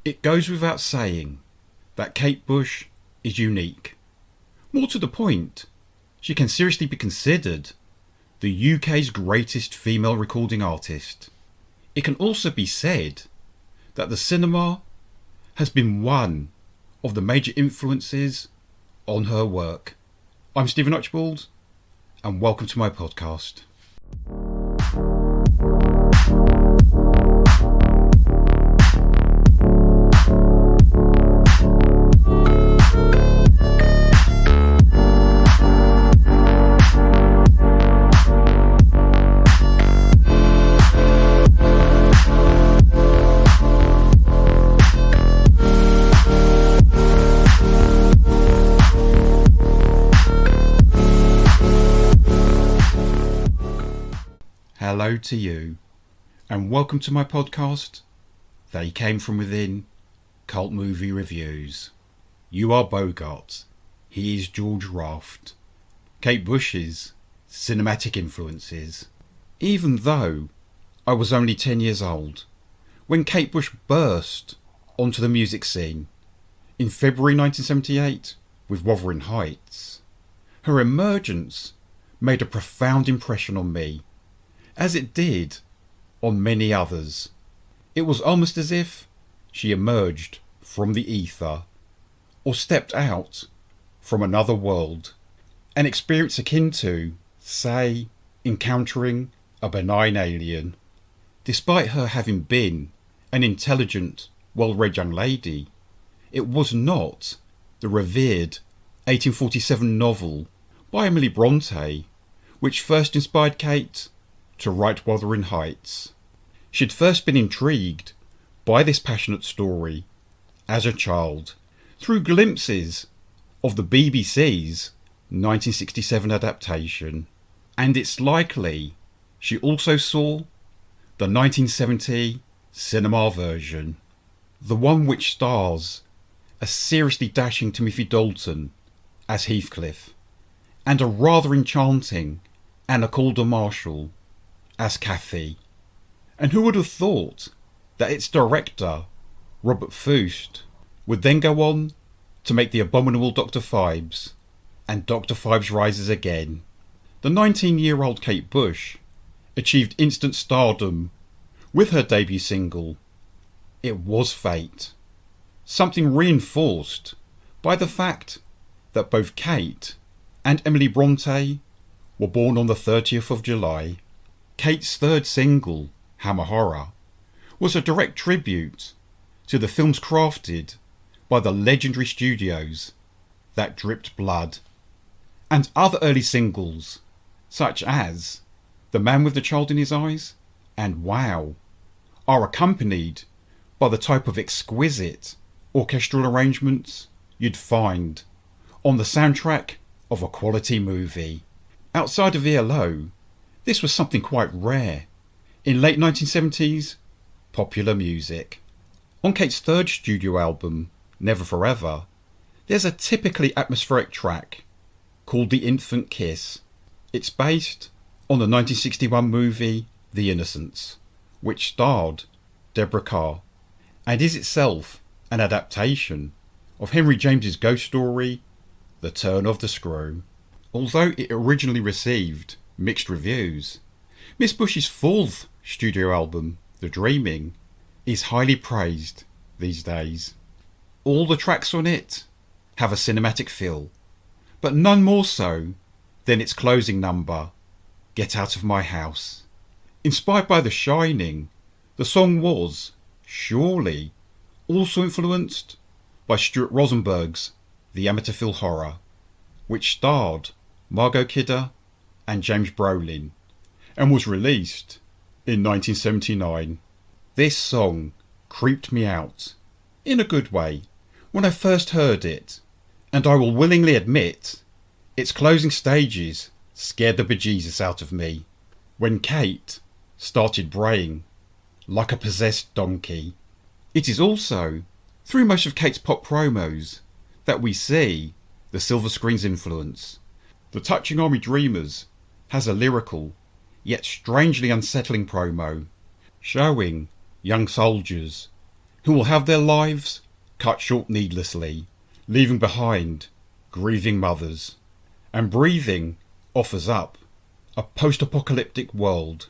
It goes without saying that Kate Bush is unique. More to the point, she can seriously be considered the UK's greatest female recording artist. It can also be said that the cinema has been one of the major influences on her work. I'm Stephen Archibald, and welcome to my podcast. Hello to you, and welcome to my podcast, They Came From Within, Cult Movie Reviews. You are Bogart, he is George Raft, Kate Bush's cinematic influences. Even though I was only 10 years old when Kate Bush burst onto the music scene in February 1978 with Wuthering Heights, her emergence made a profound impression on me, as it did on many others. It was almost as if she emerged from the ether, or stepped out from another world, an experience akin to, say, encountering a benign alien. Despite her having been an intelligent, well-read young lady, it was not the revered 1847 novel by Emily Bronte which first inspired Kate to write Wuthering Heights. She'd first been intrigued by this passionate story as a child through glimpses of the BBC's 1967 adaptation, and it's likely she also saw the 1970 cinema version, the one which stars a seriously dashing Timothy Dalton as Heathcliff and a rather enchanting Anna Calder Marshall as Kathy. And who would have thought that its director, Robert Fust, would then go on to make the abominable Dr. Phibes and Dr. Phibes Rises Again. The 19-year-old Kate Bush achieved instant stardom with her debut single, It Was Fate, something reinforced by the fact that both Kate and Emily Bronte were born on the 30th of July. Kate's third single, Hammer Horror, was a direct tribute to the films crafted by the legendary studios that dripped blood, and other early singles such as The Man with the Child in His Eyes and Wow are accompanied by the type of exquisite orchestral arrangements you'd find on the soundtrack of a quality movie. Outside of ELO, this was something quite rare in late 1970s popular music. On Kate's third studio album, Never Forever, there's a typically atmospheric track called The Infant Kiss. It's based on the 1961 movie The Innocents, which starred Deborah Kerr, and is itself an adaptation of Henry James's ghost story, The Turn of the Screw. Although it originally received mixed reviews, Miss Bush's fourth studio album, The Dreaming, is highly praised these days. All the tracks on it have a cinematic feel, but none more so than its closing number, Get Out of My House. Inspired by The Shining, the song was, surely, also influenced by Stuart Rosenberg's The Amityville Horror, which starred Margot Kidder and James Brolin, and was released in 1979. This song creeped me out, in a good way, when I first heard it, and I will willingly admit, its closing stages scared the bejesus out of me, when Kate started braying like a possessed donkey. It is also through most of Kate's pop promos that we see the silver screen's influence. The Touching Army Dreamers has a lyrical, yet strangely unsettling promo, showing young soldiers who will have their lives cut short needlessly, leaving behind grieving mothers. And Breathing offers up a post-apocalyptic world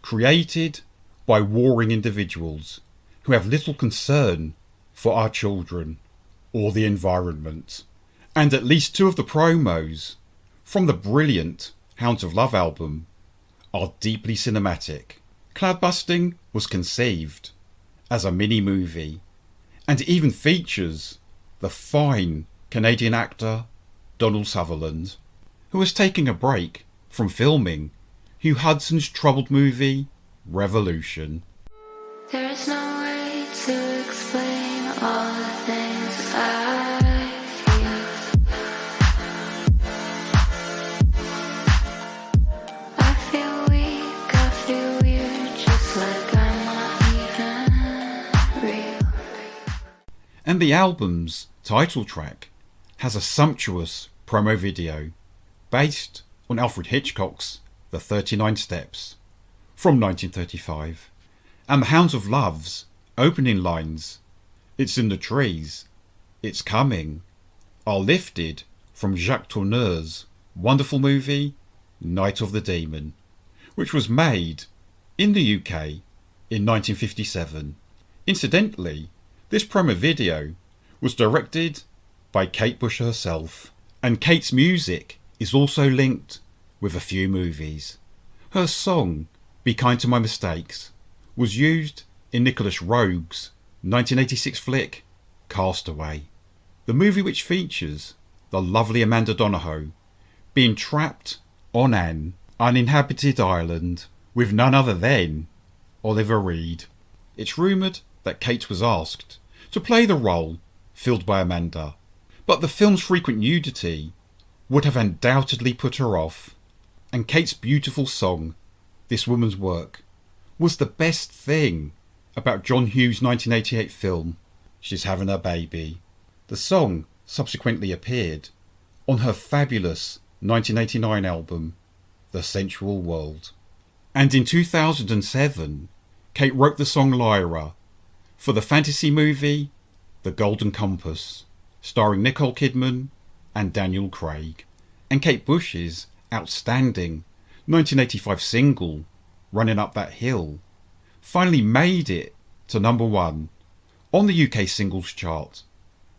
created by warring individuals who have little concern for our children or the environment. And at least two of the promos from the brilliant Hounds of Love album are deeply cinematic. Cloudbusting was conceived as a mini-movie and even features the fine Canadian actor Donald Sutherland, who was taking a break from filming Hugh Hudson's troubled movie Revolution. There is no way to explain all the things I feel. I feel weak, I feel weird, just like I'm not even real. And the album's title track has a sumptuous promo video based on Alfred Hitchcock's The 39 Steps from 1935, and the Hounds of Love's opening lines, "It's in the trees, it's coming," are lifted from Jacques Tourneur's wonderful movie Night of the Demon, which was made in the UK in 1957. Incidentally, this promo video was directed by Kate Bush herself, and Kate's music is also linked with a few movies. Her song, Be Kind to My Mistakes, was used in Nicholas Roeg's 1986 flick Castaway, the movie which features the lovely Amanda Donohoe being trapped on an uninhabited island with none other than Oliver Reed. It's rumoured that Kate was asked to play the role filled by Amanda, but the film's frequent nudity would have undoubtedly put her off, and Kate's beautiful song, This Woman's Work, was the best thing about John Hughes' 1988 film She's Having a Baby. The song subsequently appeared on her fabulous 1989 album The Sensual World. And in 2007, Kate wrote the song Lyra for the fantasy movie The Golden Compass, starring Nicole Kidman and Daniel Craig. And Kate Bush's outstanding 1985 single Running Up That Hill finally made it to number 1 on the UK singles chart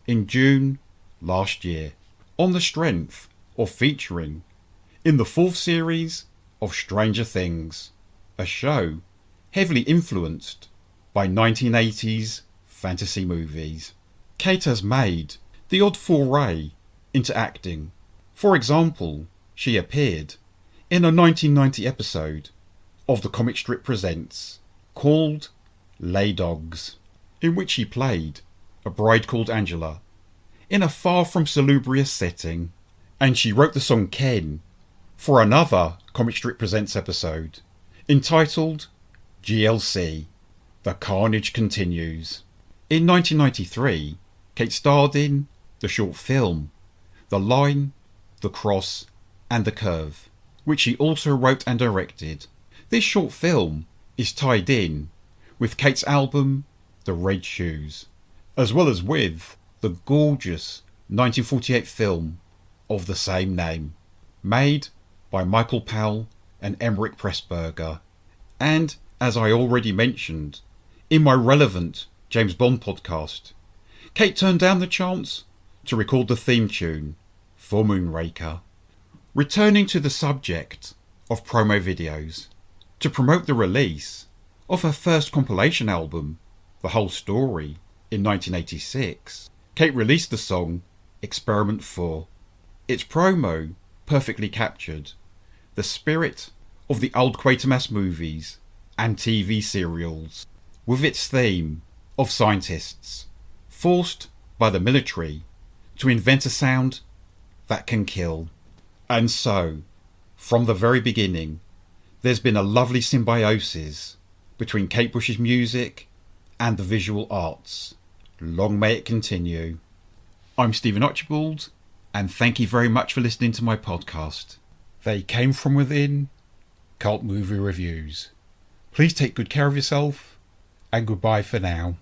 in June last year, on the strength of featuring in the 4th series of Stranger Things, a show heavily influenced by 1980s fantasy movies. Kate has made the odd foray into acting. For example, she appeared in a 1990 episode of the comic strip Presents called Lay Dogs, in which she played a bride called Angela in a far from salubrious setting, and she wrote the song Ken for another comic strip Presents episode entitled GLC, The Carnage Continues. In 1993, Kate starred in the short film The Line, The Cross and The Curve, which she also wrote and directed. This short film is tied in with Kate's album The Red Shoes, as well as with the gorgeous 1948 film of the same name, made by Michael Powell and Emmerich Pressburger. And, as I already mentioned in my relevant James Bond podcast, Kate turned down the chance to record the theme tune for Moonraker. Returning to the subject of promo videos, to promote the release of her first compilation album, The Whole Story, in 1986, Kate released the song Experiment 4. Its promo perfectly captured the spirit of the old Quatermass movies and TV serials, with its theme of scientists forced by the military to invent a sound that can kill. And so, from the very beginning, there's been a lovely symbiosis between Kate Bush's music and the visual arts. Long may it continue. I'm Stephen Archibald, and thank you very much for listening to my podcast. They Came From Within, Cult Movie Reviews. Please take good care of yourself, and goodbye for now.